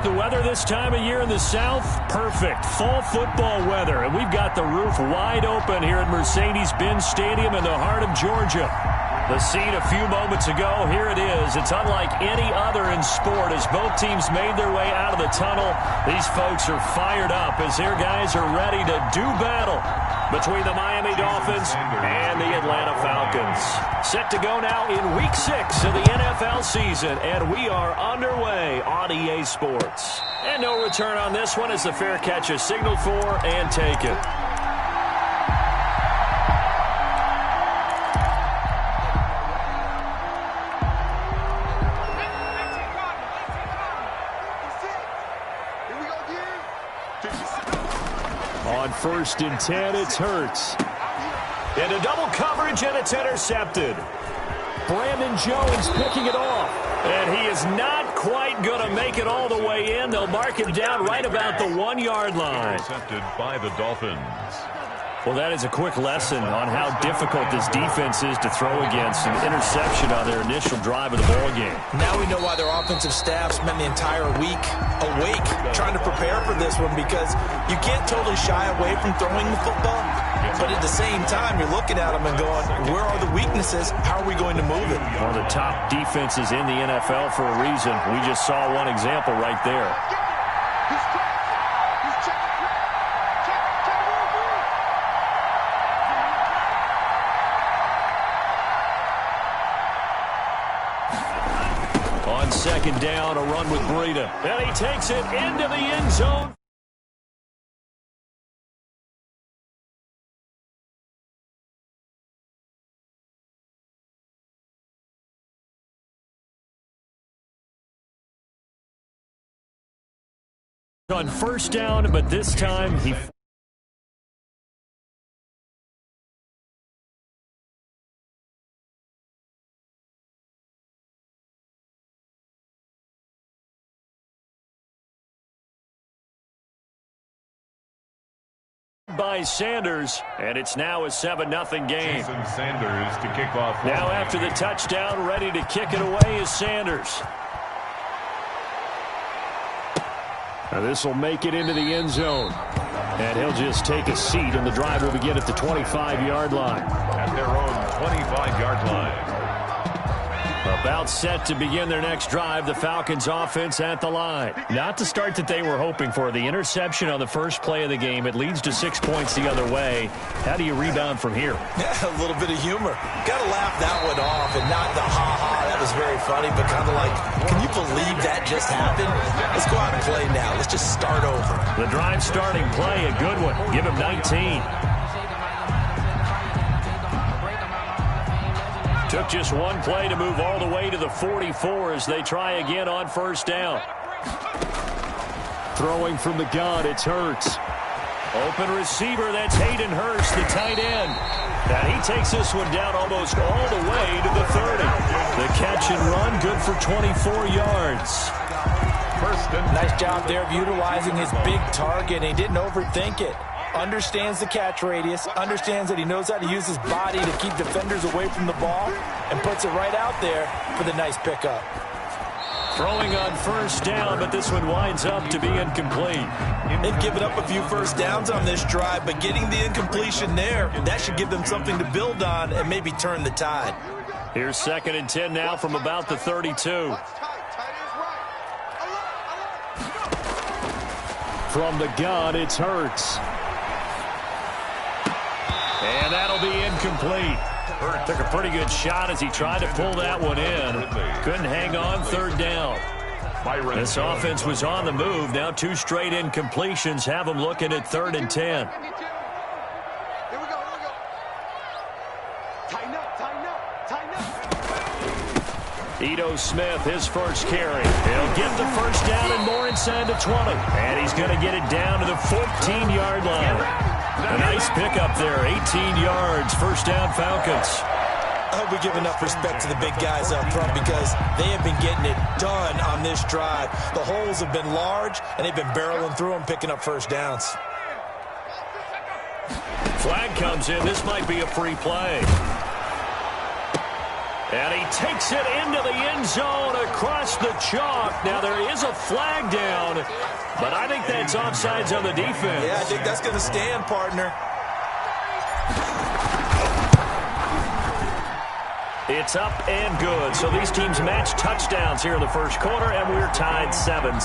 The weather this time of year in the South, perfect. Fall football weather. And we've got the roof wide open here at Mercedes-Benz Stadium in the heart of Georgia. The scene a few moments ago, here it is. It's unlike any other in sport as both teams made their way out of the tunnel. These folks are fired up as their guys are ready to do battle between the Miami Dolphins and the Atlanta Falcons. Set to go now in Week 6 of the NFL season, and we are underway on EA Sports. And no return on this one as the fair catch is signaled for and taken. On 1st and 10, it's Hurts. Into double coverage, and it's intercepted. Brandon Jones picking it off. And he is not quite going to make it all the way in. They'll mark him down right about the 1-yard line. Intercepted by the Dolphins. Well, that is a quick lesson on how difficult this defense is to throw against. An interception on their initial drive of the ball game. Now we know why their offensive staff spent the entire week awake trying to prepare for this one, because you can't totally shy away from throwing the football. But at the same time, you're looking at them and going, where are the weaknesses? How are we going to move it? One of the top defenses in the NFL for a reason. We just saw one example right there. On 2nd down, a run with Breida. And he takes it into the end zone. On 1st down, but this time he... by Sanders, and it's now a 7-0 game. Jason Sanders to kick off. Now after the touchdown, ready to kick it away is Sanders. Now this will make it into the end zone. And he'll just take a seat, and the drive will begin at the 25-yard line. At their own 25-yard line. About set to begin their next drive, the Falcons offense at the line. Not the start that they were hoping for. The interception on the first play of the game, it leads to 6 points the other way. How do you rebound from here? Yeah, a little bit of humor. Got to laugh that one off and not the ha-ha. That was very funny, but kind of like, can you believe that just happened? Let's go out and play now. Let's just start over. The drive starting play, a good one. Give him 19. Took just one play to move all the way to the 44 as they try again on 1st down. Throwing from the gun, it's Hurts. Open receiver, that's Hayden Hurst, the tight end. And he takes this one down almost all the way to the 30. The catch and run, good for 24 yards. Nice job there of utilizing his big target. He didn't overthink it. Understands the catch radius, understands that he knows how to use his body to keep defenders away from the ball, and puts it right out there for the nice pickup. Throwing on 1st down, but this one winds up to be incomplete. They've given up a few first downs on this drive, but getting the incompletion there, that should give them something to build on and maybe turn the tide. Here's 2nd and 10 now from about the 32. From the gun, it's Hurts. And that'll be incomplete. Hurt took a pretty good shot as he tried to pull that one in. Couldn't hang on 3rd down. This offense was on the move. Now 2 straight incompletions have them looking at 3rd and 10. Ito Smith, his first carry. He'll get the 1st down and more inside the 20. And he's going to get it down to the 14-yard line. A nice pickup there, 18 yards, 1st down Falcons. I hope we give enough respect to the big guys up front because they have been getting it done on this drive. The holes have been large, and they've been barreling through them, picking up 1st downs. Flag comes in. This might be a free play. And he takes it into the end zone across the chalk. Now, there is a flag down, but I think that's offsides on the defense. Yeah, I think that's going to stand, partner. It's up and good. So these teams match touchdowns here in the first quarter, and we're tied 7-7.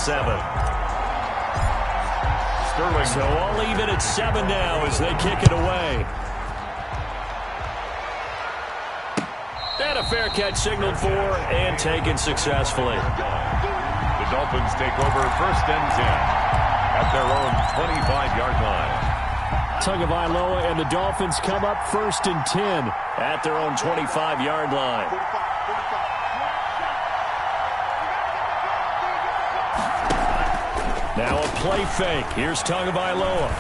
Sterling. So all even at 7 now as they kick it away. And a fair catch signaled for and taken successfully. The Dolphins take over 1st and 10 at their own 25-yard line. Tagovailoa and the Dolphins come up 1st and 10 at their own 25-yard line. Now a play fake. Here's Tagovailoa.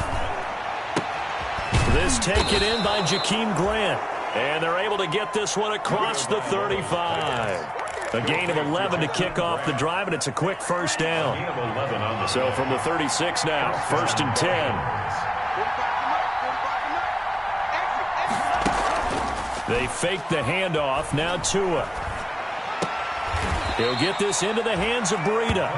This taken in by Jakeem Grant. And they're able to get this one across the 35. A gain of 11 to kick off the drive, and it's a quick first down. So from the 36 now, 1st and 10. They fake the handoff. Now Tua. He'll get this into the hands of Breida.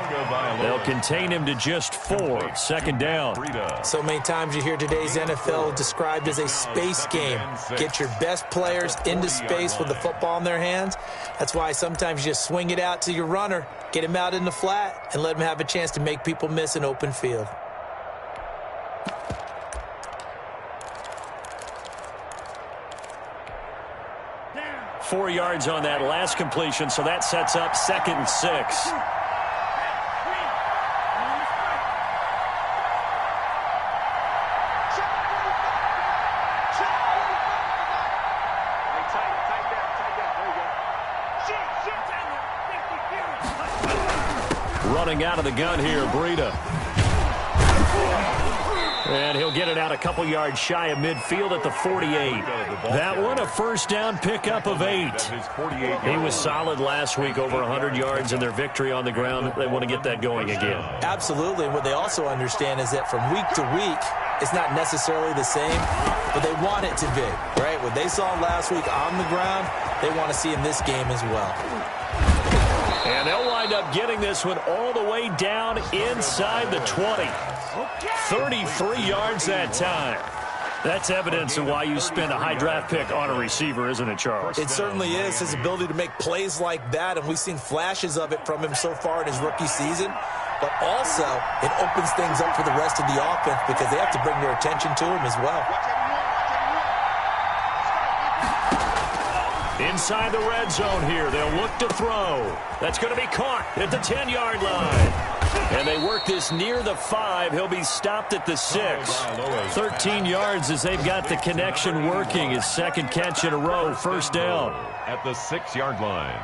They'll contain him to just 4. 2nd down. So many times you hear today's NFL described as a space game. Get your best players into space with the football in their hands. That's why sometimes you just swing it out to your runner, get him out in the flat, and let him have a chance to make people miss an open field. Four yards on that last completion, so that sets up 2nd and 6. Running out of the gun here, Breida. And he'll get it out a couple yards shy of midfield at the 48. That one a first down pickup of 8. He was solid last week, over 100 yards in their victory on the ground. They want to get that going again. Absolutely. And what they also understand is that from week to week, it's not necessarily the same, but they want it to be, right? What they saw last week on the ground, they want to see in this game as well. And they'll wind up getting this one all the way down inside the 20. 33 yards that time. That's evidence of why you spend a high draft pick on a receiver, isn't it, Charles? It certainly is. His ability to make plays like that, and we've seen flashes of it from him so far in his rookie season. But also, it opens things up for the rest of the offense because they have to bring their attention to him as well. Inside the red zone here, they'll look to throw. That's going to be caught at the 10-yard line. And they work this near the 5. He'll be stopped at the 6. 13 yards as they've got the connection working. His 2nd catch in a row, first down. At the 6-yard line.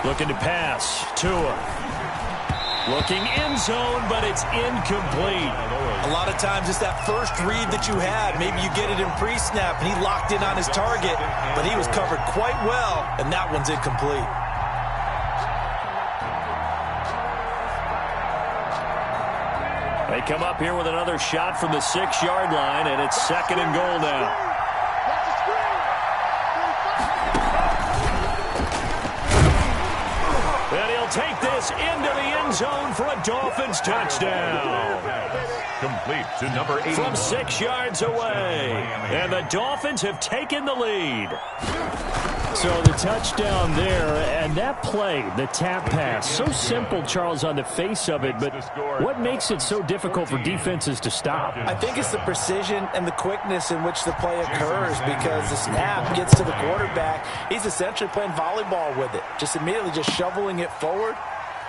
Looking to pass. Tua. Looking end zone, but it's incomplete. A lot of times it's that first read that you had. Maybe you get it in pre-snap, and he locked in on his target, but he was covered quite well, and that one's incomplete. They come up here with another shot from the 6-yard line, and it's 2nd and goal now. And he'll take this into the end zone for a Dolphins touchdown. Complete to number 80. From 6 yards away. And the Dolphins have taken the lead. So the touchdown there, and that play, the tap pass, so simple, Charles, on the face of it, but what makes it so difficult for defenses to stop? I think it's the precision and the quickness in which the play occurs because the snap gets to the quarterback. He's essentially playing volleyball with it, just immediately just shoveling it forward.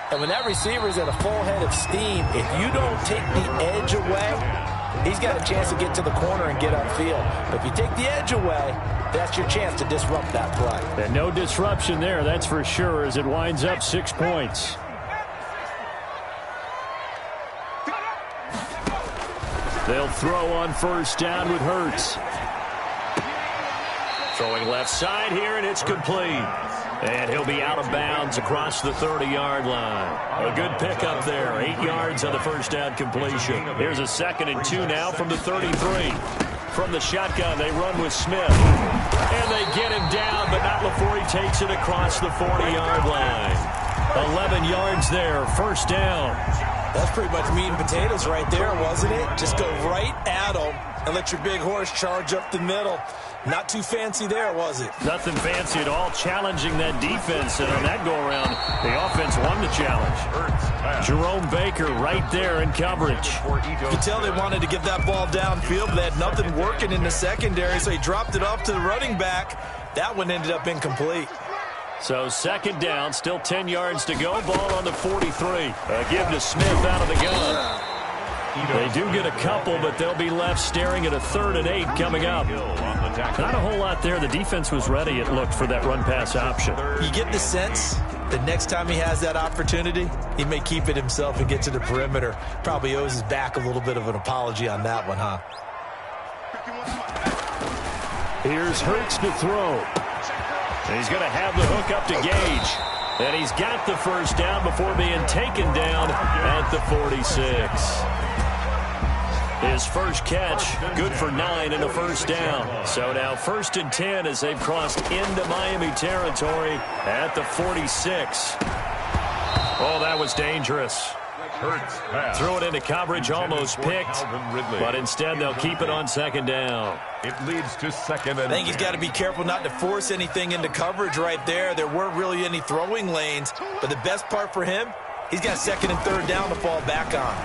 And when that receiver is at a full head of steam, if you don't take the edge away, he's got a chance to get to the corner and get upfield. But if you take the edge away, that's your chance to disrupt that play. And no disruption there, that's for sure, as it winds up 6 points. They'll throw on first down with Hurts. Throwing left side here, and it's complete. And he'll be out of bounds across the 30-yard line. A good pickup there. 8 yards on the first down completion. Here's a 2nd and 2 now from the 33. From the shotgun, they run with Smith. And they get him down, but not before he takes it across the 40-yard line. 11 yards there, first down. That's pretty much meat and potatoes right there, wasn't it? Just go right at him and let your big horse charge up the middle. Not too fancy there, was it? Nothing fancy at all, challenging that defense. And on that go-around, the offense won the challenge. Jerome Baker right there in coverage. You can tell they wanted to get that ball downfield, but they had nothing working in the secondary, so he dropped it off to the running back. That one ended up incomplete. So 2nd down, still 10 yards to go. Ball on the 43. Give to Smith out of the gun. They do get a couple, but they'll be left staring at a 3rd and 8 coming up. Not a whole lot there. The defense was ready, it looked, for that run-pass option. You get the sense that next time he has that opportunity, he may keep it himself and get to the perimeter. Probably owes his back a little bit of an apology on that one, huh? Here's Hurts to throw. He's going to have the hook up to Gage. And he's got the first down before being taken down at the 46. His first catch, good for 9 and a first down. So now 1st and 10 as they've crossed into Miami territory at the 46. Oh, that was dangerous. Threw it into coverage, almost picked, but instead they'll keep it on 2nd down. It leads to 2nd and 10. I think he's got to be careful not to force anything into coverage right there. There weren't really any throwing lanes, but the best part for him, he's got 2nd and 3rd down to fall back on.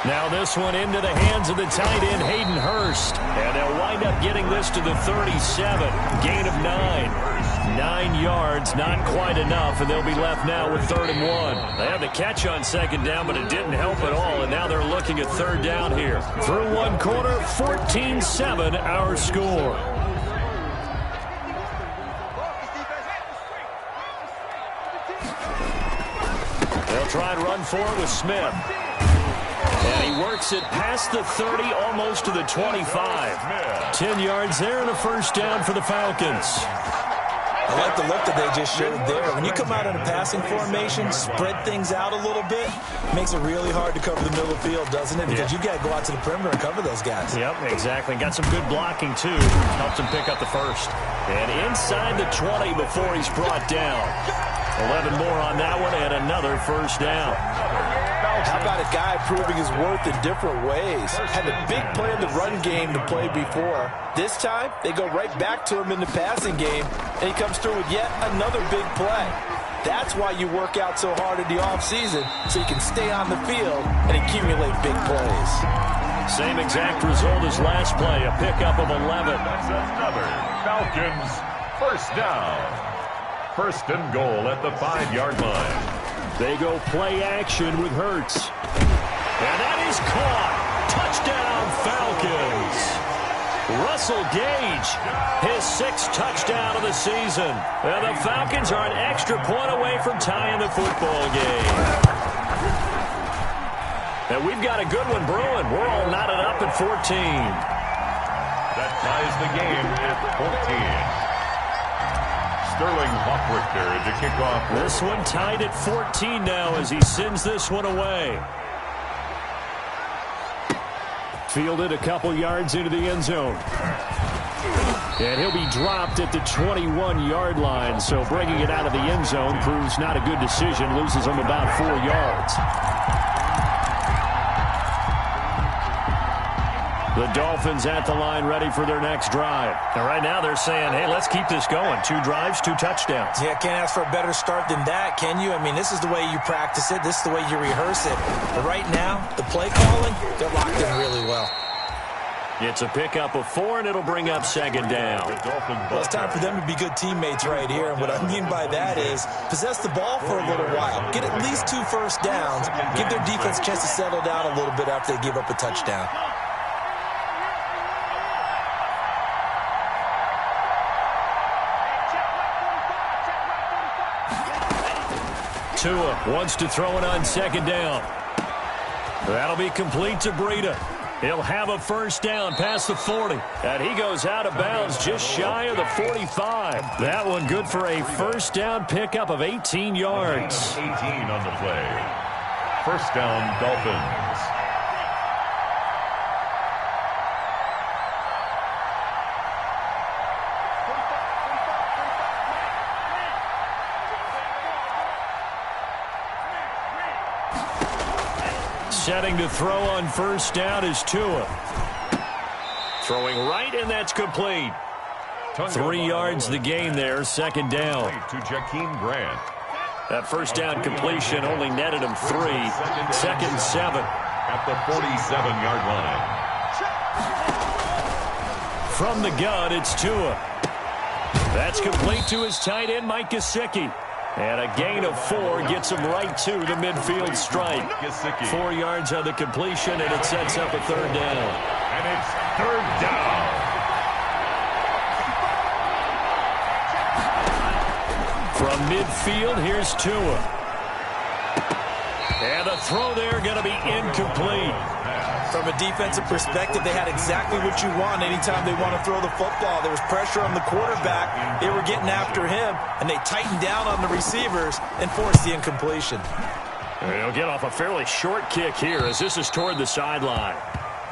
Now this one into the hands of the tight end, Hayden Hurst. And they'll wind up getting this to the 37. Gain of 9. 9 yards, not quite enough, and they'll be left now with 3rd and 1. They had the catch on 2nd down, but it didn't help at all, and now they're looking at 3rd down here. Through one quarter, 14-7 our score. They'll try and run for it with Smith. And he works it past the 30, almost to the 25. 10 yards there and a first down for the Falcons. I like the look that they just showed there. When you come out in a passing formation, spread things out a little bit, makes it really hard to cover the middle of the field, doesn't it? Because you've got to go out to the perimeter and cover those guys. Yep, exactly. Got some good blocking, too. Helps him pick up the first. And inside the 20 before he's brought down. 11 more on that one and another first down. How about a guy proving his worth in different ways? Had a big play in the run game to play before. This time, they go right back to him in the passing game, and he comes through with yet another big play. That's why you work out so hard in the offseason, so you can stay on the field and accumulate big plays. Same exact result as last play, a pickup of 11. That's another Falcons first down. 1st and goal at the 5-yard line. They go play action with Hurts. And that is caught. Touchdown, Falcons. Russell Gage, his 6th touchdown of the season. And the Falcons are an extra point away from tying the football game. And we've got a good one brewing. We're all knotted up at 14. That ties the game at 14. Sterling Hawkrichter to kick off. This one tied at 14 now as he sends this one away. Fielded a couple yards into the end zone. And he'll be dropped at the 21-yard line. So bringing it out of the end zone proves not a good decision. Loses him about 4 yards. The Dolphins at the line ready for their next drive. And right now they're saying, hey, let's keep this going. 2 drives, 2 touchdowns. Yeah, can't ask for a better start than that, can you? I mean, this is the way you practice it. This is the way you rehearse it. But right now, the play calling, they're locked in really well. It's a pickup of 4, and it'll bring up 2nd down. Well, it's time for them to be good teammates right here. And what I mean by that is possess the ball for a little while. Get at least 2 first downs. Give their defense a chance to settle down a little bit after they give up a touchdown. Tua wants to throw it on 2nd down. That'll be complete to Breida. He'll have a first down past the 40. And he goes out of bounds just shy of the 45. That one good for a first down pickup of 18 yards. 18 on the play. First down, Dolphins. Setting to throw on first down is Tua. Throwing right, and that's complete. 3 yards the gain there, second down. To Jakeem Grant. That first down completion only netted him 3. Second and 7. At the 47-yard line. From the gun, it's Tua. That's complete to his tight end, Mike Gesicki. And a gain of 4 gets him right to the midfield stripe. 4 yards on the completion, and it sets up a third down. And it's third down. From midfield, here's Tua. And the throw there going to be incomplete. From a defensive perspective, they had exactly what you want anytime they want to throw the football. There was pressure on the quarterback. They were getting after him, and they tightened down on the receivers and forced the incompletion. He'll get off a fairly short kick here as this is toward the sideline.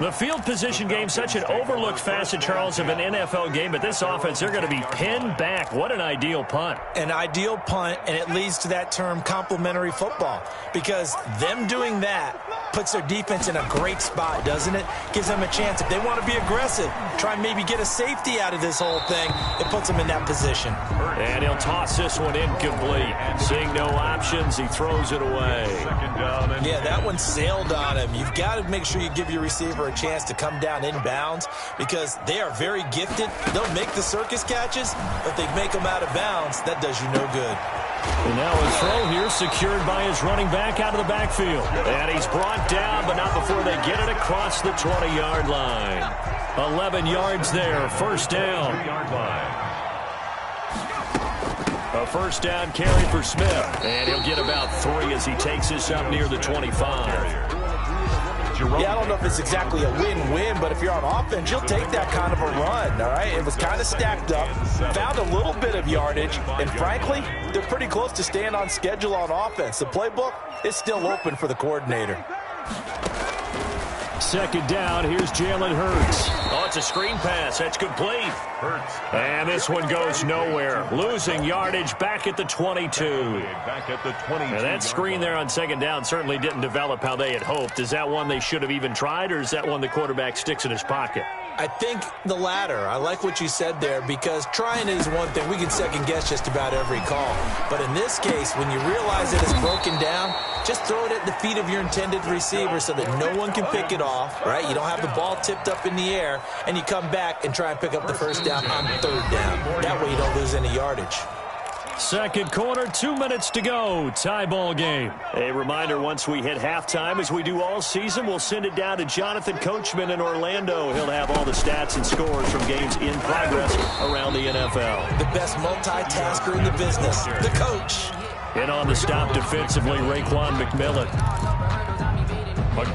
The field position game, such an overlooked facet, Charles, of an NFL game, but this offense, they're going to be pinned back. What an ideal punt. An ideal punt, and it leads to that term complementary football, because them doing that puts their defense in a great spot, doesn't it? Gives them a chance. If they want to be aggressive, try and maybe get a safety out of this whole thing, it puts them in that position. And he'll toss this one incomplete. Seeing no options, he throws it away. Yeah, that one sailed on him. You've got to make sure you give your receiver a chance to come down inbounds, because they are very gifted. They'll make the circus catches, but they make them out of bounds. That does you no good. And now a throw here secured by his running back out of the backfield. And he's brought down, but not before they get it across the 20-yard line. 11 yards there, first down. A first down carry for Smith. And he'll get about 3 as he takes this up near the 25. Yeah, I don't know if it's exactly a win-win, but if you're on offense, you'll take that kind of a run, all right? It was kind of stacked up, found a little bit of yardage, and frankly, they're pretty close to staying on schedule on offense. The playbook is still open for the coordinator. Second down, here's Jalen Hurts. Oh, it's a screen pass. That's complete. Hurts. And this one goes nowhere. Losing yardage back at the 22. Back at the 22. Now that screen there on second down certainly didn't develop how they had hoped. Is that one they should have even tried, or is that one the quarterback sticks in his pocket? I think the latter. I like what you said there, because trying is one thing. We can second guess just about every call. But in this case, when you realize that it's broken down, just throw it at the feet of your intended receiver so that no one can pick it off, right? You don't have the ball tipped up in the air, and you come back and try and pick up the first down on third down. That way you don't lose any yardage. Second quarter, 2 minutes to go. Tie ball game. A reminder, once we hit halftime, as we do all season, we'll send it down to Jonathan Coachman in Orlando. He'll have all the stats and scores from games in progress around the NFL. The best multitasker in the business, the coach. And on the stop defensively, Raekwon McMillan.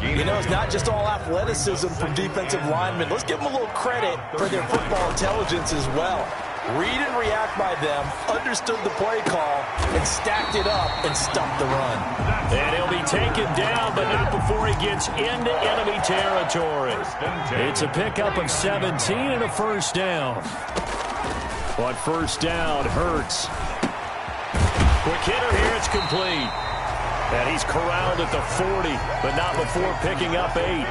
You know, it's not just all athleticism from defensive linemen. Let's give them a little credit for their football intelligence as well. Read and react by them, understood the play call, and stacked it up and stumped the run. And he'll be taken down, but not before he gets into enemy territory. It's a pickup of 17 and a first down. But first down hurts. Quick hitter here, it's complete. And he's corralled at the 40, but not before picking up 8.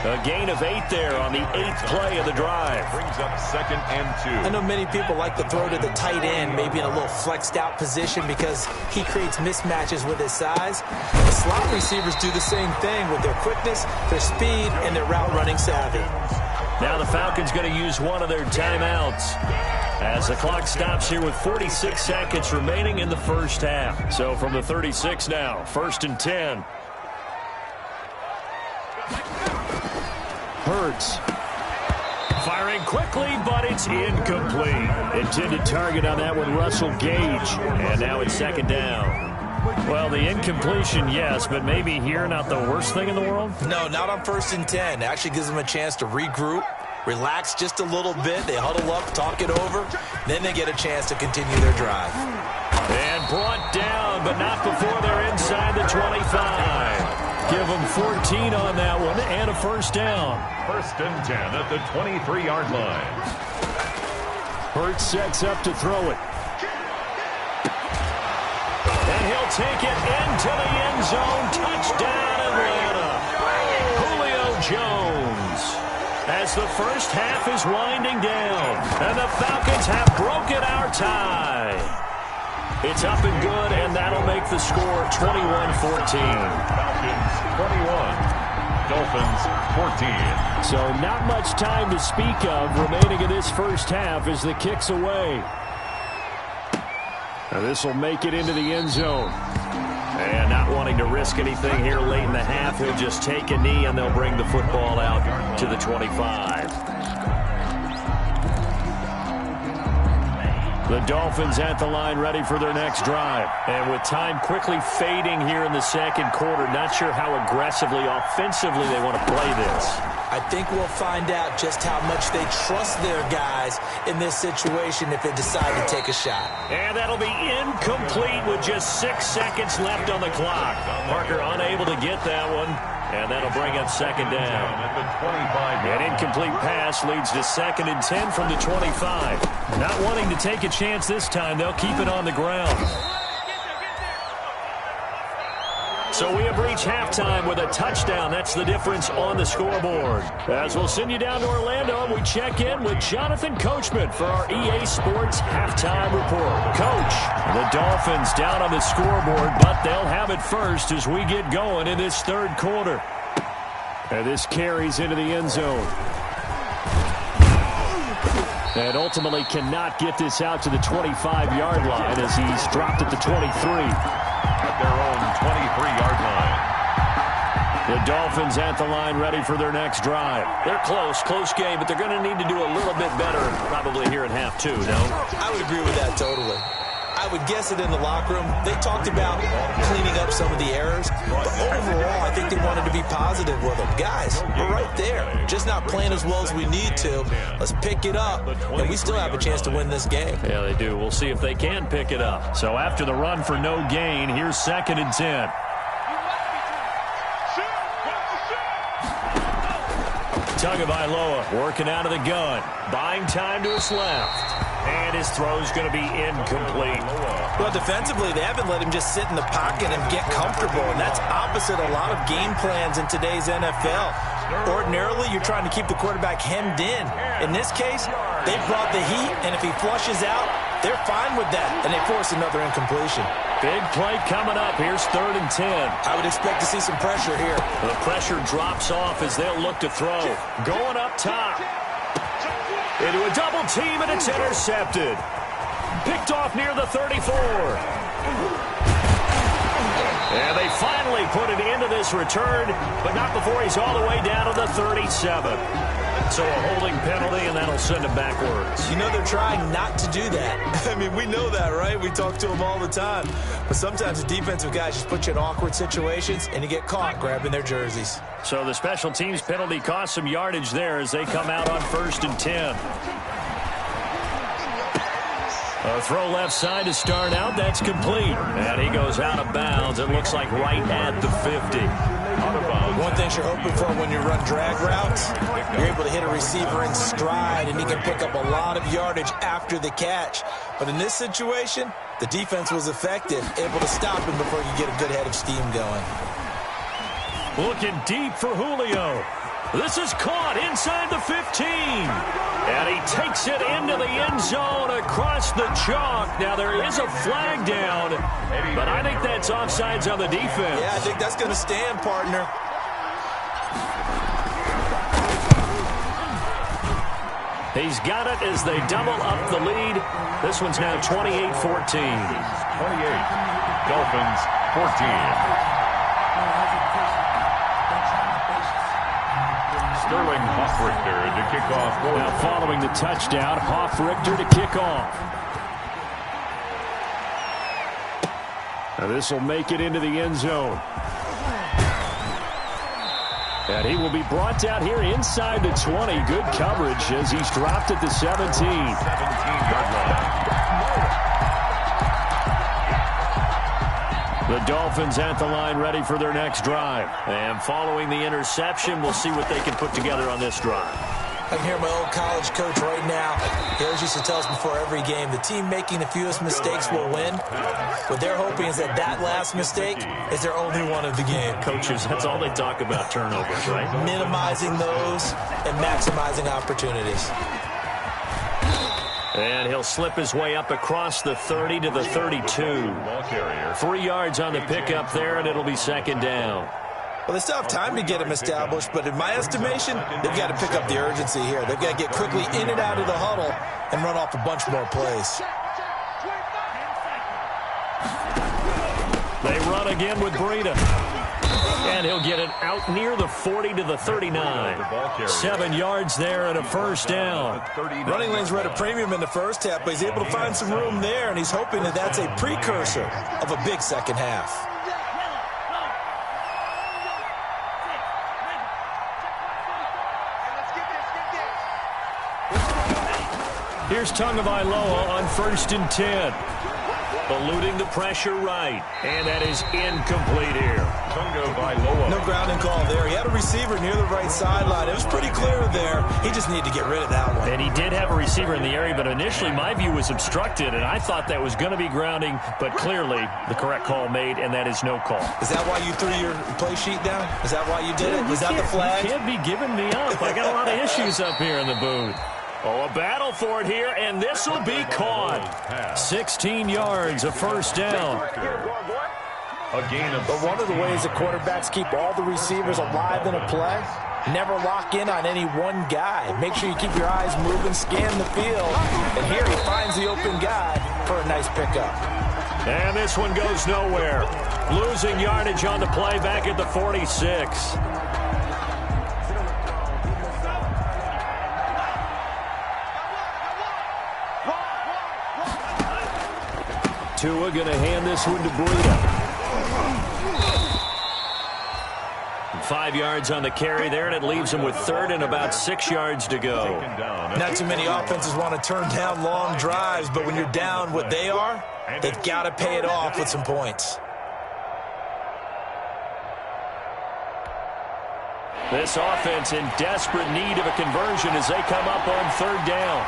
A gain of 8 there on the 8th play of the drive. Brings up second and 2. I know many people like to throw to the tight end, maybe in a little flexed out position, because he creates mismatches with his size. The slot receivers do the same thing with their quickness, their speed, and their route running savvy. Now the Falcons going to use one of their timeouts as the clock stops here with 46 seconds remaining in the first half. So from the 36 now, first and 10. Hurts. Firing quickly, but it's incomplete. Intended target on that one, Russell Gage. And now it's second down. Well, the incompletion, yes, but maybe here not the worst thing in the world? No, not on 1st and 10. It actually gives them a chance to regroup, relax just a little bit. They huddle up, talk it over. Then they get a chance to continue their drive. And brought down, but not before they're inside the 25. Give them 14 on that one and a first down. 1st and 10 at the 23-yard line. Hurts sets up to throw it. And he'll take it into the end zone. Touchdown, Atlanta. Julio Jones. As the first half is winding down. And the Falcons have broken our tie. It's up and good, and that'll make the score 21-14. Falcons 21. Dolphins 14. So not much time to speak of remaining in this first half as the kick's away. Now this will make it into the end zone. And not wanting to risk anything here late in the half, he'll just take a knee and they'll bring the football out to the 25. The Dolphins at the line ready for their next drive. And with time quickly fading here in the second quarter, not sure how aggressively, offensively they want to play this. I think we'll find out just how much they trust their guys in this situation if they decide to take a shot. And that'll be incomplete with just 6 seconds left on the clock. Parker unable to get that one. And that'll bring up second down. An incomplete pass leads to 2nd and 10 from the 25. Not wanting to take a chance this time, they'll keep it on the ground. So we have reached halftime with a touchdown. That's the difference on the scoreboard. As we'll send you down to Orlando, and we check in with Jonathan Coachman for our EA Sports Halftime Report. Coach, the Dolphins down on the scoreboard, but they'll have it first as we get going in this third quarter. And this carries into the end zone. And ultimately cannot get this out to the 25-yard line as he's dropped at the 23. At their own 23-yard line. The Dolphins at the line ready for their next drive. They're close game, but they're going to need to do a little bit better probably here in half two, no? I would agree with that totally. I would guess it in the locker room. They talked about cleaning up some of the errors, but overall, I think they wanted to be positive with them. Guys, we're right there. Just not playing as well as we need to. Let's pick it up, and we still have a chance to win this game. Yeah, they do. We'll see if they can pick it up. So after the run for no gain, here's 2nd and 10. Tagovailoa working out of the gun. Buying time to his left. And his throw's going to be incomplete. Well, defensively, they haven't let him just sit in the pocket and get comfortable, and that's opposite a lot of game plans in today's NFL. Ordinarily, you're trying to keep the quarterback hemmed in. In this case, they brought the heat, and if he flushes out, they're fine with that, and they force another incompletion. Big play coming up. Here's 3rd and 10. I would expect to see some pressure here. The pressure drops off as they'll look to throw. Going up top. Into a double team, and it's intercepted. Picked off near the 34. And they finally put it into this return, but not before he's all the way down to the 37. So a holding penalty, and that'll send him backwards. You know they're trying not to do that. I mean, we know that, right? We talk to them all the time. But sometimes the defensive guys just put you in awkward situations, and you get caught grabbing their jerseys. So the special teams penalty cost some yardage there as they come out on 1st and 10. A throw left side to start out. That's complete. And he goes out of bounds. It looks like right at the 50. One thing you're hoping for when you run drag routes, you're able to hit a receiver in stride, and he can pick up a lot of yardage after the catch. But in this situation, the defense was effective, able to stop him before you get a good head of steam going. Looking deep for Julio. This is caught inside the 15. And he takes it into the end zone across the chalk. Now, there is a flag down, but I think that's offsides on the defense. Yeah, I think that's going to stand, partner. He's got it as they double up the lead. This one's now 28-14. 28. Dolphins 14. Sterling Hoffrichter to kick off. Now following the touchdown, Hoffrichter to kick off. And this will make it into the end zone. And he will be brought down here inside the 20. Good coverage as he's dropped at the 17. 17-yard line. The Dolphins at the line ready for their next drive. And following the interception, we'll see what they can put together on this drive. I can hear my old college coach right now. He always used to tell us before every game, the team making the fewest mistakes will win. What they're hoping is that last mistake is their only one of the game. Coaches, that's all they talk about, turnovers, right? Minimizing those and maximizing opportunities. And he'll slip his way up across the 30 to the 32. 3 yards on the pickup there, and it'll be second down. Well, they still have time to get him established, but in my estimation, they've got to pick up the urgency here. They've got to get quickly in and out of the huddle and run off a bunch more plays. They run again with Breida. And he'll get it out near the 40 to the 39. 7 yards there and a first down. Running lanes were at a premium in the first half, but he's able to find some room there, and he's hoping that that's a precursor of a big second half. Here's Tagovailoa on 1st and 10. Eluding the pressure right. And that is incomplete here. Tagovailoa. No grounding call there. He had a receiver near the right sideline. It was pretty clear there. He just needed to get rid of that one. And he did have a receiver in the area, but initially my view was obstructed, and I thought that was going to be grounding, but clearly the correct call made, and that is no call. Is that why you threw your play sheet down? Is that why you did it? Was that the flag? You can't be giving me up. I got a lot of issues up here in the booth. Oh, a battle for it here, and this will be caught. 16 yards, a first down. A gain of But one of the ways that quarterbacks keep all the receivers alive in a play, never lock in on any one guy. Make sure you keep your eyes moving, scan the field, and here he finds the open guy for a nice pickup. And this one goes nowhere. Losing yardage on the play back at the 46. Tua going to hand this one to Breida. 5 yards on the carry there, and it leaves him with third and about 6 yards to go. Not too many offenses want to turn down long drives, but when you're down what they are, they've got to pay it off with some points. This offense in desperate need of a conversion as they come up on third down.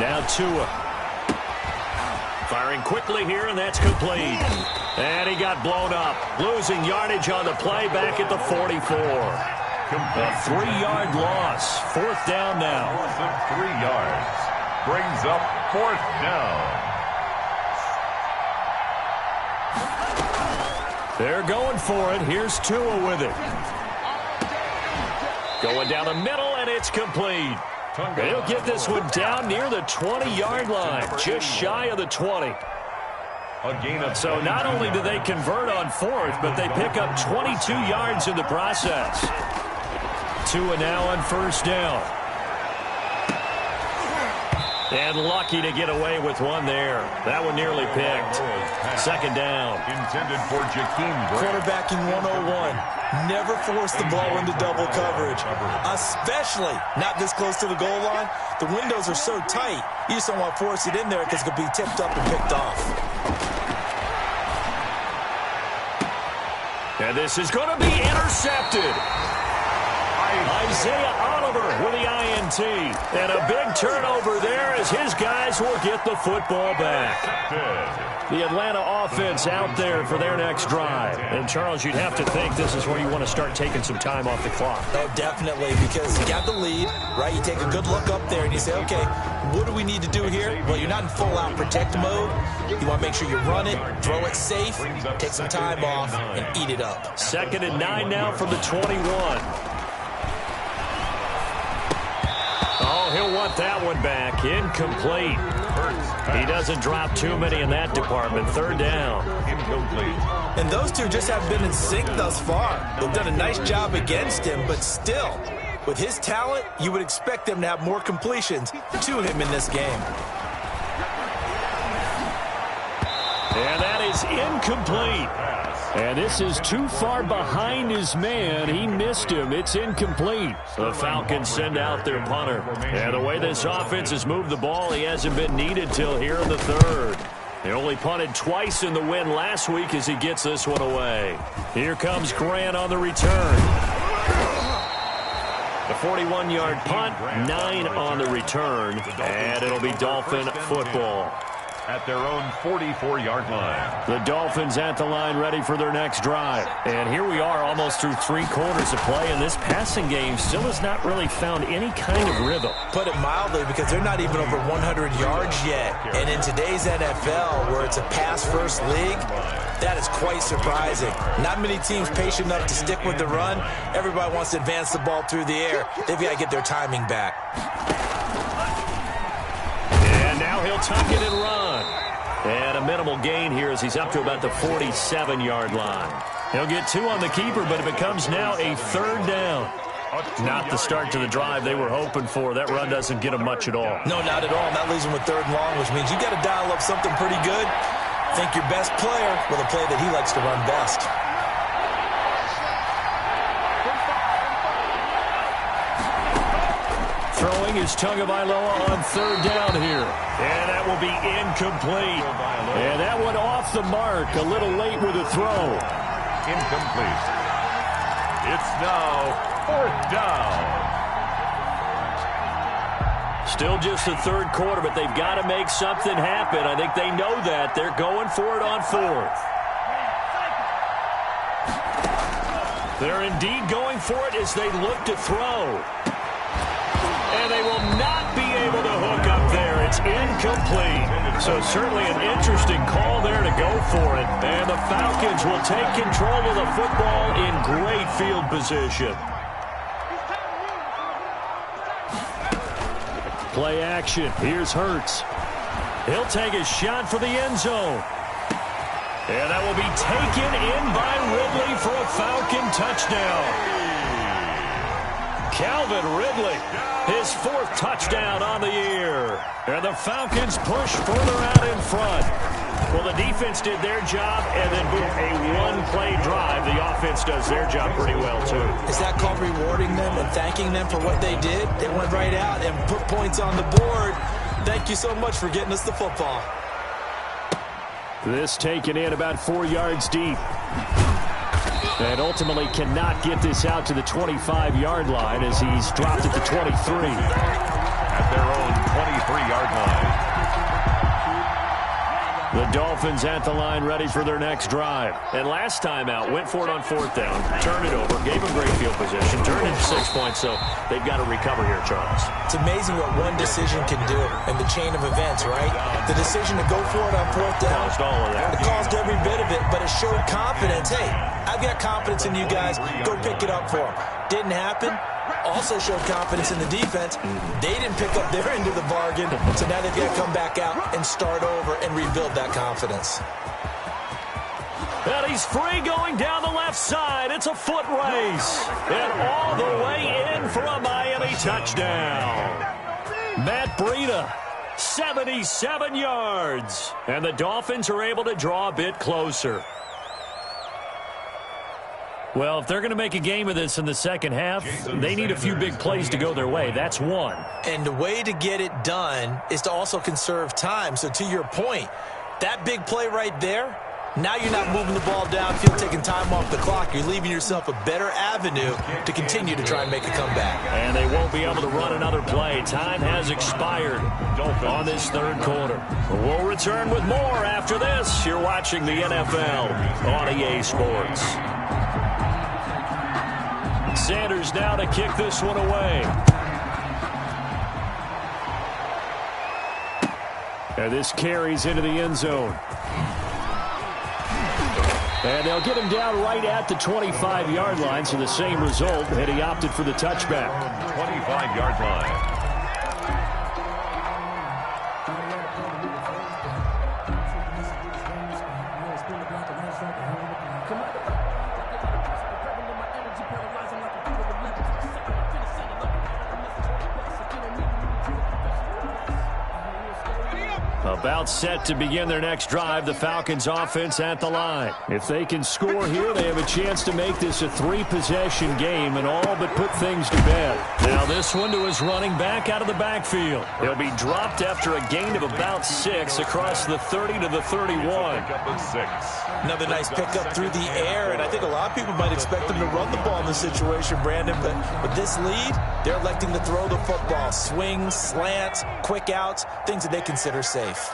Now Tua. Firing quickly here, and that's complete. And he got blown up. Losing yardage on the play back at the 44. A 3-yard loss. Fourth down now. Loss of 3 yards. Brings up fourth down. They're going for it. Here's Tua with it. Going down the middle, and it's complete. They'll get this one down near the 20-yard line, just shy of the 20. So not only do they convert on fourth, but they pick up 22 yards in the process. Tua now on first down. And lucky to get away with one there. That one nearly picked. Second down. Intended for Jakeem. Quarterbacking 101. Never force the ball into double coverage, especially not this close to the goal line. The windows are so tight, you just don't want to force it in there because it could be tipped up and picked off. And this is going to be intercepted. Isaiah Oliver with the INT. And a big turnover there as his guys will get the football back. The Atlanta offense out there for their next drive. And, Charles, you'd have to think this is where you want to start taking some time off the clock. Oh, definitely, because you got the lead, right? You take a good look up there and you say, okay, what do we need to do here? Well, you're not in full-out protect mode. You want to make sure you run it, throw it safe, take some time off, and eat it up. 2nd and 9 now from the 21. Oh, he'll want that one back. Incomplete. He doesn't drop too many in that department. Third down. Incomplete. And those two just haven't been in sync thus far. They've done a nice job against him, but still, with his talent, you would expect them to have more completions to him in this game. And that is incomplete. And this is too far behind his man. He missed him. It's incomplete. The Falcons send out their punter. And the way this offense has moved the ball, he hasn't been needed till here in the third. He only punted twice in the win last week as he gets this one away. Here comes Grant on the return. The 41-yard punt, 9 on the return, and it'll be Dolphin football. At their own 44-yard line. The Dolphins at the line ready for their next drive. And here we are almost through 3 quarters of play, and this passing game still has not really found any kind of rhythm. Put it mildly, because they're not even over 100 yards yet. And in today's NFL, where it's a pass-first league, that is quite surprising. Not many teams patient enough to stick with the run. Everybody wants to advance the ball through the air. They've got to get their timing back. And now he'll tuck it and run. And a minimal gain here as he's up to about the 47-yard line. He'll get 2 on the keeper, but it becomes now a 3rd down. Not the start to the drive they were hoping for. That run doesn't get them much at all. No, not at all. And that leaves them with 3rd and long, which means you got to dial up something pretty good. Think your best player with a play that he likes to run best. Throwing is Tagovailoa on 3rd down here. And that will be incomplete. And that one off the mark. A little late with a throw. Incomplete. It's now 4th down. Still just the 3rd quarter, but they've got to make something happen. I think they know that. They're going for it on 4th. They're indeed going for it as they look to throw. And they will not be able to hook up there. It's incomplete. So certainly an interesting call there to go for it. And the Falcons will take control of the football in great field position. Play action. Here's Hurts. He'll take a shot for the end zone. And that will be taken in by Ridley for a Falcon touchdown. Calvin Ridley, his 4th touchdown on the year. And the Falcons push further out in front. Well, the defense did their job, and then boom, a one-play drive. The offense does their job pretty well, too. Is that called rewarding them and thanking them for what they did? They went right out and put points on the board. Thank you so much for getting us the football. This taken in about 4 yards deep. And ultimately cannot get this out to the 25-yard line as he's dropped at the 23. At their own 23-yard line. The Dolphins at the line ready for their next drive. And last time out, went for it on 4th down, turned it over, gave them great field position, turned into 6 points, so they've got to recover here, Charles. It's amazing what one decision can do in the chain of events, right? The decision to go for it on 4th down. Caused all of that. It caused every bit of it, but it showed confidence. Hey, I've got confidence in you guys. Go pick it up for them. Didn't happen. Also showed confidence in the defense. They didn't pick up their end of the bargain, so now they've got to come back out and start over and rebuild that confidence. And he's free going down the left side. It's a foot race. And all the way in for a Miami touchdown. Matt Breida, 77 yards. And the Dolphins are able to draw a bit closer. Well, if they're going to make a game of this in the second half, they need a few big plays to go their way. That's one. And the way to get it done is to also conserve time. So to your point, that big play right there, now you're not moving the ball downfield, taking time off the clock. You're leaving yourself a better avenue to continue to try and make a comeback. And they won't be able to run another play. Time has expired on this 3rd quarter. We'll return with more after this. You're watching the NFL on EA Sports. Sanders now to kick this one away. And this carries into the end zone. And they'll get him down right at the 25-yard line, so the same result, and he opted for the touchback. 25-yard line. A About set to begin their next drive, the Falcons offense at the line. If they can score here, they have a chance to make this a 3-possession game and all but put things to bed. Now this one to his running back out of the backfield. He'll be dropped after a gain of about 6 across the 30 to the 31. Another nice pickup through the air, and I think a lot of people might expect them to run the ball in this situation, Brandon, but with this lead, they're electing to throw the football. Swings, slants, quick outs, things that they consider safe.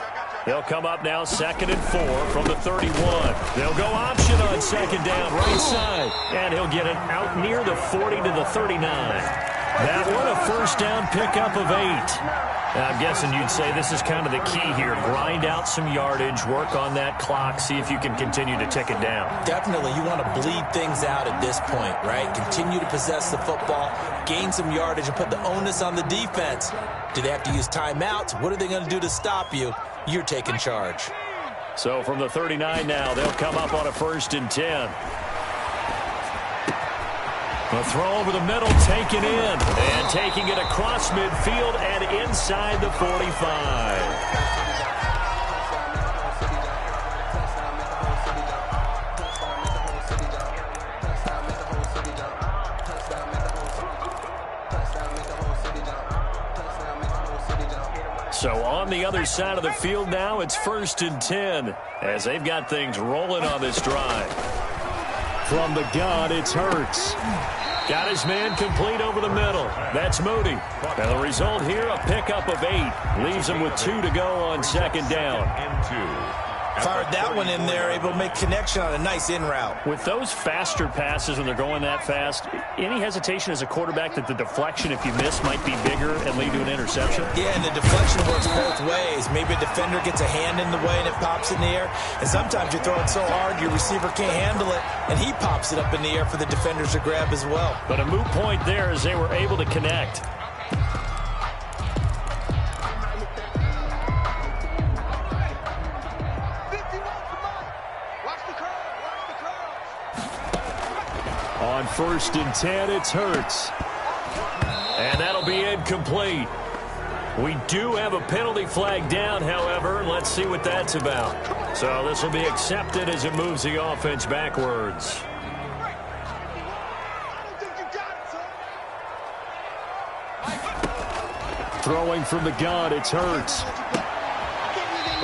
They'll come up now 2nd and 4 from the 31. They'll go option on 2nd down, right side, and he'll get it out near the 40 to the 39. That one, a 1st down pickup of 8. I'm guessing you'd say this is kind of the key here. Grind out some yardage, work on that clock, see if you can continue to tick it down. Definitely. You want to bleed things out at this point, right? Continue to possess the football, gain some yardage, and put the onus on the defense. Do they have to use timeouts? What are they going to do to stop you? You're taking charge. So from the 39 now, they'll come up on a 1st and 10. A throw over the middle, taken in, and taking it across midfield and inside the 45. So on the other side of the field now, it's 1st and 10 as they've got things rolling on this drive. From the gun, it's Hurts. Got his man complete over the middle. That's Moody. And the result here, a pickup of 8. Leaves him with 2 to go on 2nd down. Fired that one in there, able to make connection on a nice in route. With those faster passes when they're going that fast, any hesitation as a quarterback that the deflection, if you miss, might be bigger and lead to an interception? Yeah, and the deflection works both ways. Maybe a defender gets a hand in the way and it pops in the air. And sometimes you throw it so hard your receiver can't handle it, and he pops it up in the air for the defenders to grab as well. But a moot point there as they were able to connect. On 1st and 10, it's Hurts. And that'll be incomplete. We do have a penalty flag down, however. Let's see what that's about. So this will be accepted as it moves the offense backwards. Throwing from the gun, it's Hurts.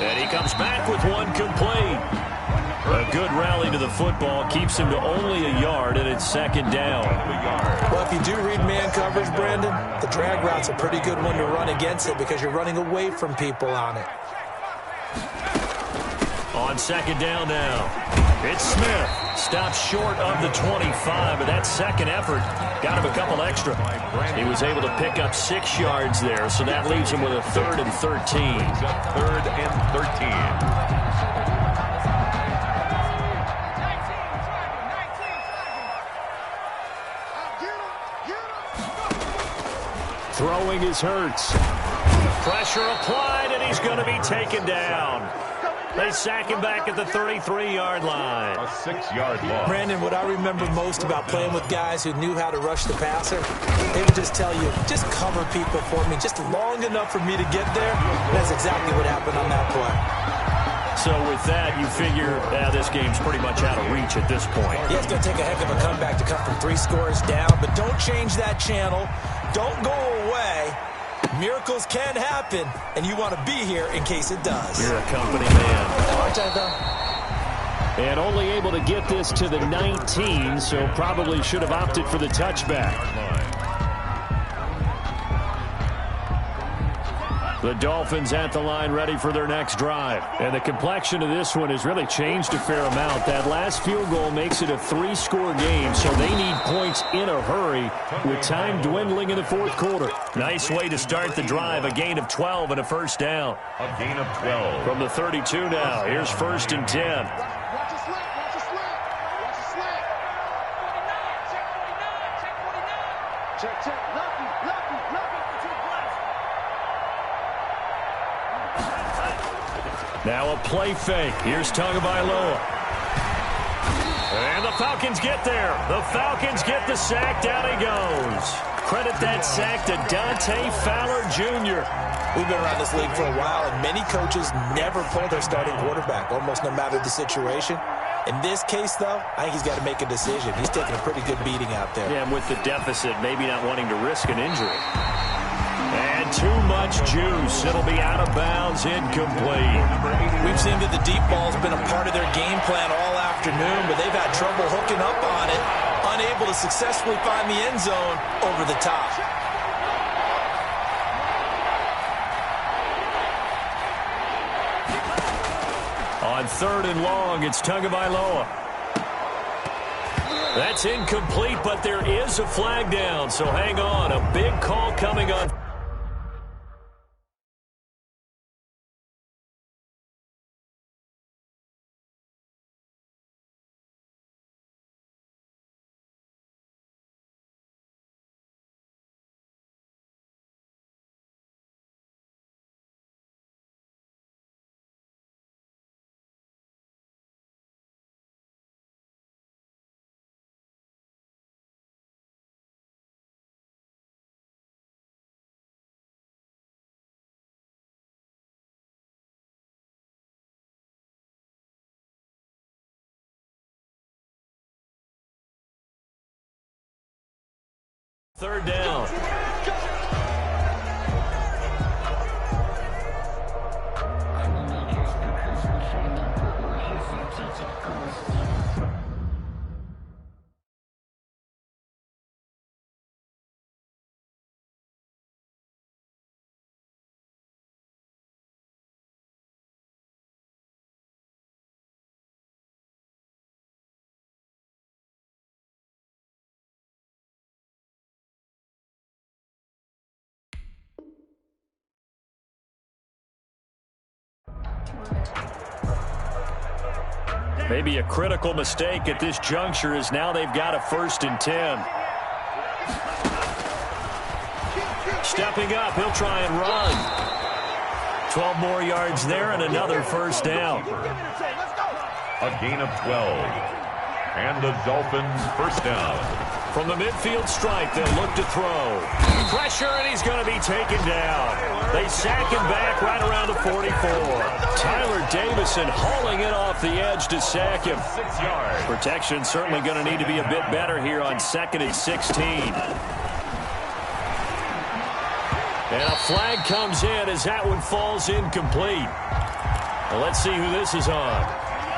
And he comes back with one complete. A good rally to the football keeps him to only a yard, and it's 2nd down. Well, if you do read man coverage, Brandon, the drag route's a pretty good one to run against it because you're running away from people on it. On 2nd down now, it's Smith. Stops short of the 25, but that second effort got him a couple extra. He was able to pick up 6 yards there, so that leaves him with a 3rd and 13. 3rd and 13. Throwing is Hurts. Pressure applied, and he's going to be taken down. They sack him back at the 33-yard line. A 6-yard loss. Brandon, what I remember most about playing with guys who knew how to rush the passer, they would just tell you, just cover people for me, just long enough for me to get there. That's exactly what happened on that play. So with that, you figure this game's pretty much out of reach at this point. Yeah, it's going to take a heck of a comeback to come from 3 scores down, but don't change that channel. Don't go away. Miracles can happen, and you want to be here in case it does. You're a company man. Aren't I, though? And only able to get this to the 19, so probably should have opted for the touchback. The Dolphins at the line ready for their next drive. And the complexion of this one has really changed a fair amount. That last field goal makes it a 3-score game, so they need points in a hurry with time dwindling in the 4th quarter. Nice way to start the drive, a gain of 12 and a 1st down. A gain of 12. From the 32 now, here's 1st and 10. Check. Now a play fake. Here's Tagovailoa. And the Falcons get there. The Falcons get the sack. Down he goes. Credit that sack to Dante Fowler Jr. We've been around this league for a while, and many coaches never pull their starting quarterback, almost no matter the situation. In this case, though, I think he's got to make a decision. He's taking a pretty good beating out there. Yeah, and with the deficit, maybe not wanting to risk an injury. And too much juice. It'll be out of bounds, incomplete. We've seen that the deep ball's been a part of their game plan all afternoon, but they've had trouble hooking up on it, unable to successfully find the end zone over the top. On 3rd and long, it's Tagovailoa. That's incomplete, but there is a flag down, so hang on. A big call coming on. Third down. Maybe a critical mistake at this juncture is now they've got a 1st and 10. Stepping up, he'll try and run. 12 more yards there and another 1st down. A gain of 12. And the Dolphins 1st down. From the midfield stripe, they'll look to throw. Pressure, and he's going to be taken down. They sack him back right around the 44. Tyler Davison hauling it off the edge to sack him. 6 yards. Protection certainly going to need to be a bit better here on 2nd and 16. And a flag comes in as that one falls incomplete. Well, let's see who this is on.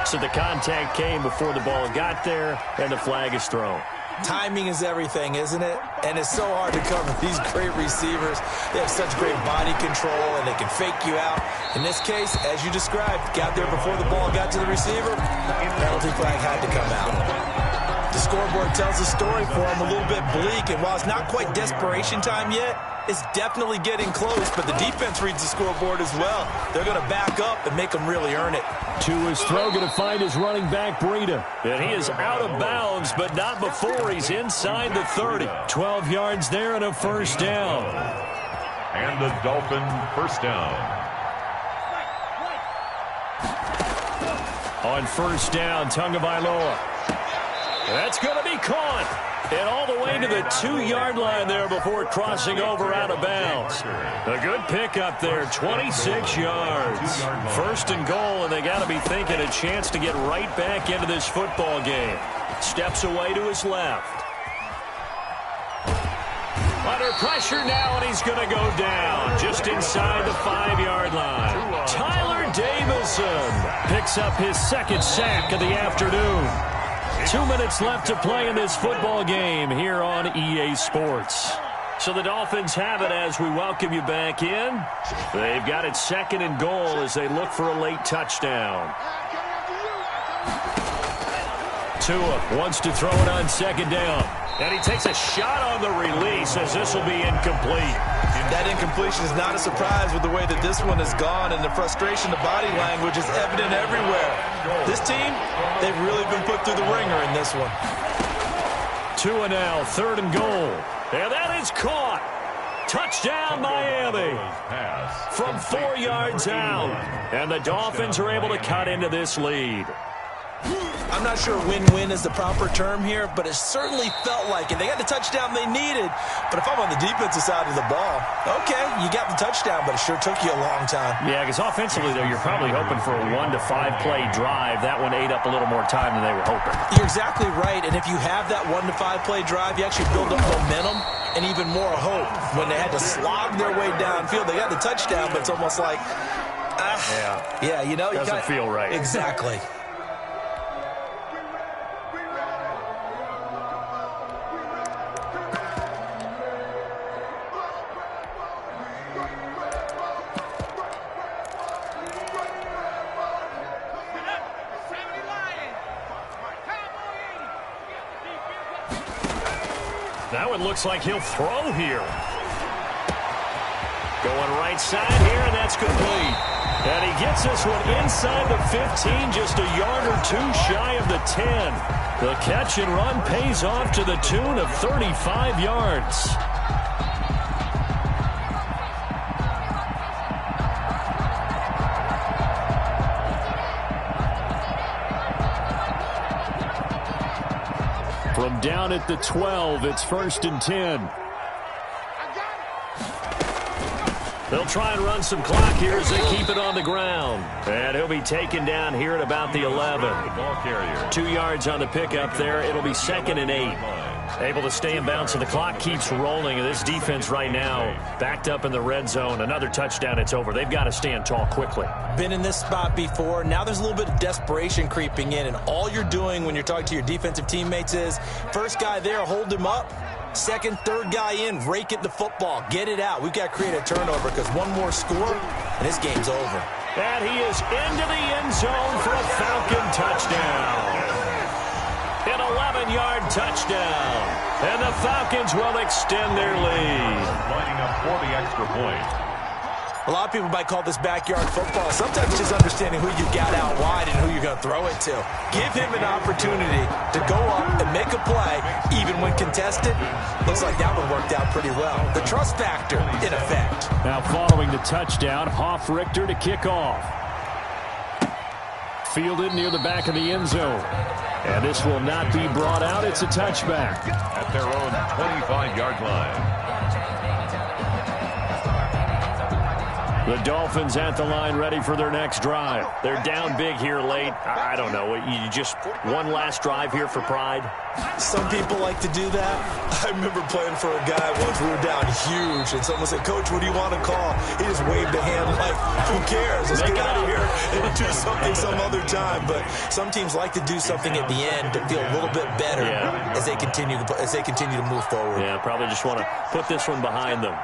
So the contact came before the ball got there, and the flag is thrown. Timing is everything, isn't it? And it's so hard to cover these great receivers. They have such great body control, and they can fake you out. In this case, as you described, got there before the ball got to the receiver. Penalty flag had to come out. The scoreboard tells the story for him a little bit bleak, and while it's not quite desperation time yet, it's definitely getting close, but the defense reads the scoreboard as well. They're going to back up and make them really earn it. To his throw, going to find his running back, Breida. And he is out of bounds, but not before he's inside the 30. 12 yards there and a 1st down. And the Dolphins 1st down. On 1st down, Tagovailoa. That's going to be caught. And all the way to the 2-yard line there before crossing over out of bounds. A good pickup there, 26 yards. 1st and goal, and they got to be thinking a chance to get right back into this football game. Steps away to his left. Under pressure now, and he's going to go down just inside the 5-yard line. Tyler Davison picks up his 2nd sack of the afternoon. 2 minutes left to play in this football game here on EA Sports. So the Dolphins have it as we welcome you back in. They've got it 2nd and goal as they look for a late touchdown. Tua wants to throw it on 2nd down. And he takes a shot on the release as this will be incomplete. That incompletion is not a surprise with the way that this one has gone, and the frustration, the body language is evident everywhere. This team, they've really been put through the ringer in this one. Tua now, 3rd and goal. And that is caught. Touchdown, Miami. From 4 yards out. And the Dolphins are able to cut into this lead. I'm not sure win-win is the proper term here, but it certainly felt like it. They got the touchdown they needed, but if I'm on the defensive side of the ball, okay, you got the touchdown, but it sure took you a long time. Yeah, because offensively, though, you're probably hoping for a 1 to 5 play drive. That one ate up a little more time than they were hoping. You're exactly right, and if you have that 1 to 5 play drive, you actually build up momentum and even more hope. When they had to slog their way downfield, they got the touchdown, but it's almost like, yeah, you know, doesn't feel right. Exactly. That one looks like he'll throw here. Going right side here, and that's complete. And he gets this one inside the 15, just a yard or two shy of the 10. The catch and run pays off to the tune of 35 yards. From down at the 12, it's 1st and 10. They'll try and run some clock here as they keep it on the ground. And he'll be taken down here at about the 11. 2 yards on the pickup there. It'll be 2nd and 8. Able to stay in bounds, and the clock keeps rolling. And this defense right now backed up in the red zone. Another touchdown, it's over. They've got to stand tall quickly. Been in this spot before. Now there's a little bit of desperation creeping in, and all you're doing when you're talking to your defensive teammates is first guy there, hold him up. Second, third guy in, rake it the football. Get it out. We've got to create a turnover because one more score, and this game's over. And he is into the end zone for a Falcon touchdown. An 11-yard touchdown. And the Falcons will extend their lead. Lining up for the extra point. A lot of people might call this backyard football. Sometimes it's just understanding who you got out wide and who you're going to throw it to. Give him an opportunity to go up and make a play, even when contested. Looks like that one worked out pretty well. The trust factor, in effect. Now following the touchdown, Richter to kick off. Fielded near the back of the end zone. And this will not be brought out. It's a touchback. At their own 25-yard line. The Dolphins at the line ready for their next drive. They're down big here late. I don't know. You just one last drive here for pride? Some people like to do that. I remember playing for a guy once. We were down huge, and someone said, "Coach, what do you want to call?" He just waved a hand like, who cares? Let's get out of here and do something some other time. But some teams like to do something at the end to feel a little bit better as they continue to move forward. Yeah, probably just want to put this one behind them.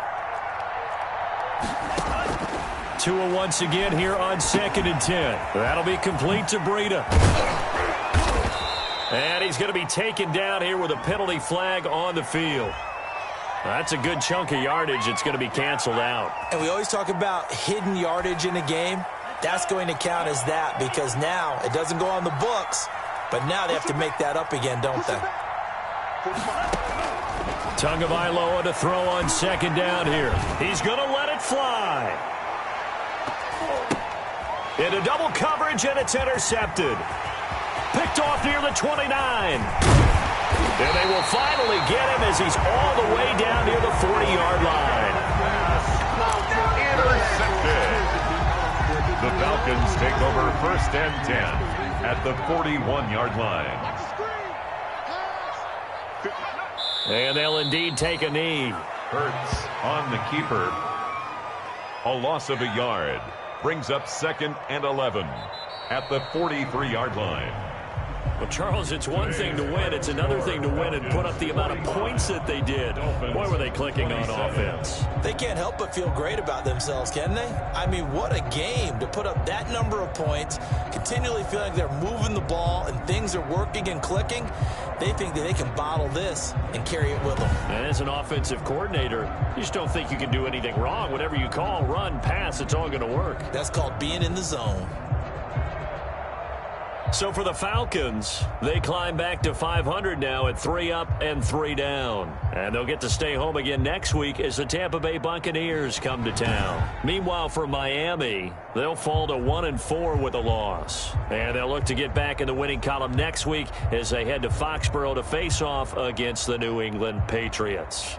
Tua once again here on 2nd and 10. That'll be complete to Breida. And he's going to be taken down here with a penalty flag on the field. That's a good chunk of yardage. It's going to be canceled out. And we always talk about hidden yardage in a game. That's going to count as that because now it doesn't go on the books, but now they have to make that up again, don't they? Tagovailoa to throw on 2nd down here. He's going to let it fly. Into double coverage, and it's intercepted. Picked off near the 29. And they will finally get him as he's all the way down near the 40-yard line. Intercepted. The Falcons take over 1st and 10 at the 41-yard line. And they'll indeed take a knee. Hurts on the keeper. A loss of a yard. Brings up 2nd and 11 at the 43-yard line. Well, Charles, it's one thing to win. It's another thing to win and put up the amount of points that they did. Boy, were they clicking on offense. They can't help but feel great about themselves, can they? I mean, what a game to put up that number of points, continually feeling like they're moving the ball and things are working and clicking. They think that they can bottle this and carry it with them. And as an offensive coordinator, you just don't think you can do anything wrong. Whatever you call, run, pass, it's all going to work. That's called being in the zone. So for the Falcons, they climb back to 500 now at 3 up and 3 down. And they'll get to stay home again next week as the Tampa Bay Buccaneers come to town. Meanwhile, for Miami, they'll fall to 1-4 with a loss. And they'll look to get back in the winning column next week as they head to Foxborough to face off against the New England Patriots.